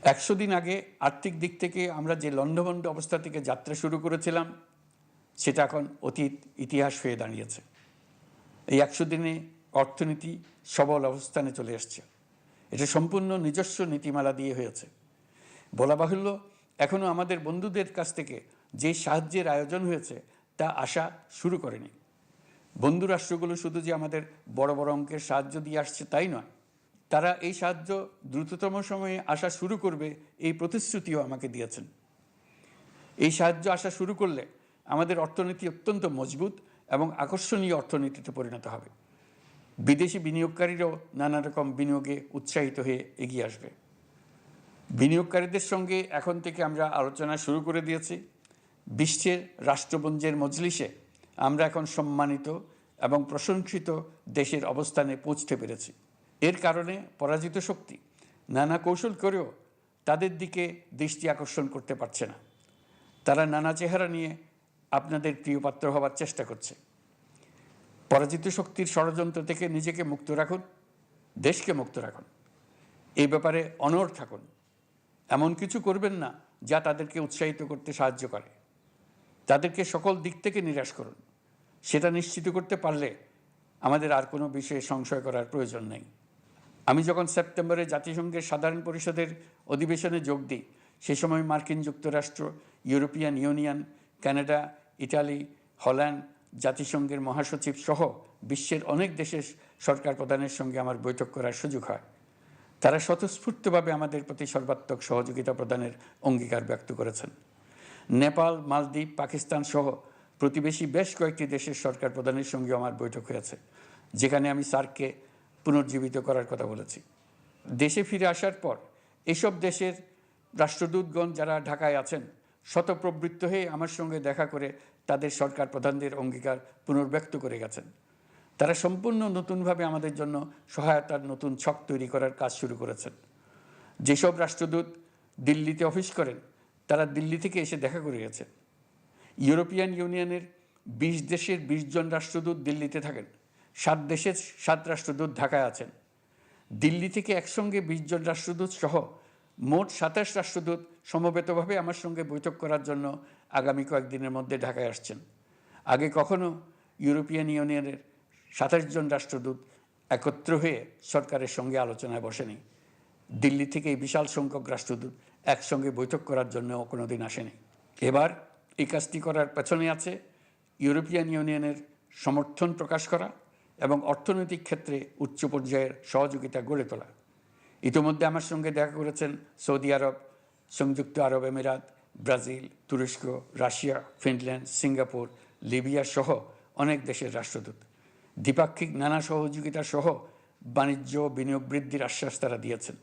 ১০০ দিন আগে আর্থিক দিক থেকে আমরা যে লণ্ডভণ্ড অবস্থা থেকে যাত্রা শুরু করেছিলাম সেটা এখন অতীত ইতিহাস হয়ে দাঁড়িয়েছে। এই ১০০ দিনে অর্থনীতি সবল অবস্থানে চলে এসছে। এটা সম্পূর্ণ নিজস্ব নীতিমালা দিয়ে হয়েছে। বলা বাহুল্য, এখনও আমাদের বন্ধুদের কাছ থেকে যে সাহায্যের আয়োজন হয়েছে তা আসা শুরু করেনি। বন্ধু রাষ্ট্রগুলো শুধু যে আমাদের বড় বড় অঙ্কের সাহায্য দিয়ে আসছে তাই নয়, তারা এই সাহায্য দ্রুততম সময়ে আসা শুরু করবে এই প্রতিশ্রুতিও আমাকে দিয়েছেন। এই সাহায্য আসা শুরু করলে আমাদের অর্থনীতি অত্যন্ত মজবুত এবং আকর্ষণীয় অর্থনীতিতে পরিণত হবে। বিদেশি বিনিয়োগকারীরাও নানা রকম বিনিয়োগে উৎসাহিত হয়ে এগিয়ে আসবে। বিনিয়োগকারীদের সঙ্গে এখন থেকে আমরা আলোচনা শুরু করে দিয়েছি। বিশ্বের রাষ্ট্রপুঞ্জের মজলিসে আমরা এখন সম্মানিত এবং প্রশংসিত দেশের অবস্থানে পৌঁছতে পেরেছি। এর কারণে পরাজিত শক্তি নানা কৌশল করেও তাদের দিকে দৃষ্টি আকর্ষণ করতে পারছে না। তারা নানা চেহারা নিয়ে আপনাদের প্রিয়পাত্র হওয়ার চেষ্টা করছে। পরাজিত শক্তির ষড়যন্ত্র থেকে নিজেকে মুক্ত রাখুন, দেশকে মুক্ত রাখুন। এই ব্যাপারে অনড় থাকুন। এমন কিছু করবেন না যা তাদেরকে উৎসাহিত করতে সাহায্য করে। তাদেরকে সকল দিক থেকে নিরাশ করুন। সেটা নিশ্চিত করতে পারলে আমাদের আর কোনো বিষয়ে সংশয় করার প্রয়োজন নেই। আমি যখন সেপ্টেম্বরে জাতিসংঘের সাধারণ পরিষদের অধিবেশনে যোগ দিই, সে সময় মার্কিন যুক্তরাষ্ট্র, European Union, Canada, Italy, Holland, জাতিসংঘের মহাসচিব সহ বিশ্বের অনেক দেশের সরকার প্রধানের সঙ্গে আমার বৈঠক করার সুযোগ হয়। তারা স্বতঃস্ফূর্তভাবে আমাদের প্রতি সর্বাত্মক সহযোগিতা প্রদানের অঙ্গীকার ব্যক্ত করেছেন। নেপাল, মালদ্বীপ, পাকিস্তান সহ প্রতিবেশী বেশ কয়েকটি দেশের সরকার প্রধানের সঙ্গে আমার বৈঠক হয়েছে, যেখানে আমি সার্ককে পুনর্জীবিত করার কথা বলেছি। দেশে ফিরে আসার পর এসব দেশের রাষ্ট্রদূতগণ যারা ঢাকায় আছেন স্বতঃপ্রবৃত্ত হয়ে আমার সঙ্গে দেখা করে তাদের সরকার প্রধানদের অঙ্গীকার পুনর্ব্যক্ত করে গেছেন। তারা সম্পূর্ণ নতুনভাবে আমাদের জন্য সহায়তার নতুন ছক তৈরি করার কাজ শুরু করেছেন। যেসব রাষ্ট্রদূত দিল্লিতে অফিস করেন তারা দিল্লি থেকে এসে দেখা করে গেছেন। ইউরোপিয়ান ইউনিয়নের ২০ দেশের ২০ জন রাষ্ট্রদূত দিল্লিতে থাকেন। ৭ দেশের ৭ রাষ্ট্রদূত ঢাকায় আছেন। দিল্লি থেকে একসঙ্গে ২০ জন রাষ্ট্রদূত সহ মোট ২৭ রাষ্ট্রদূত সমবেতভাবে আমার সঙ্গে বৈঠক করার জন্য আগামী কয়েকদিনের মধ্যে ঢাকায় আসছেন। আগে কখনো ইউরোপিয়ান ইউনিয়নের ২৭ জন রাষ্ট্রদূত একত্র হয়ে সরকারের সঙ্গে আলোচনায় বসেনি। দিল্লি থেকে এই বিশাল সংখ্যক রাষ্ট্রদূত একসঙ্গে বৈঠক করার জন্যও কোনো দিন আসেনি। এবার এই কাজটি করার পেছনে আছে ইউরোপিয়ান ইউনিয়নের সমর্থন প্রকাশ করা এবং অর্থনৈতিক ক্ষেত্রে উচ্চ পর্যায়ের সহযোগিতা গড়ে তোলা। ইতিমধ্যে আমার সঙ্গে দেখা করেছেন সৌদি আরব, সংযুক্ত আরব আমিরাত, ব্রাজিল, তুরস্ক, রাশিয়া, ফিনল্যান্ড, সিঙ্গাপুর, লিবিয়া সহ অনেক দেশের রাষ্ট্রদূত। দ্বিপাক্ষিক নানা সহযোগিতা সহ বাণিজ্য বিনিয়োগ বৃদ্ধির আশ্বাস তারা দিয়েছেন।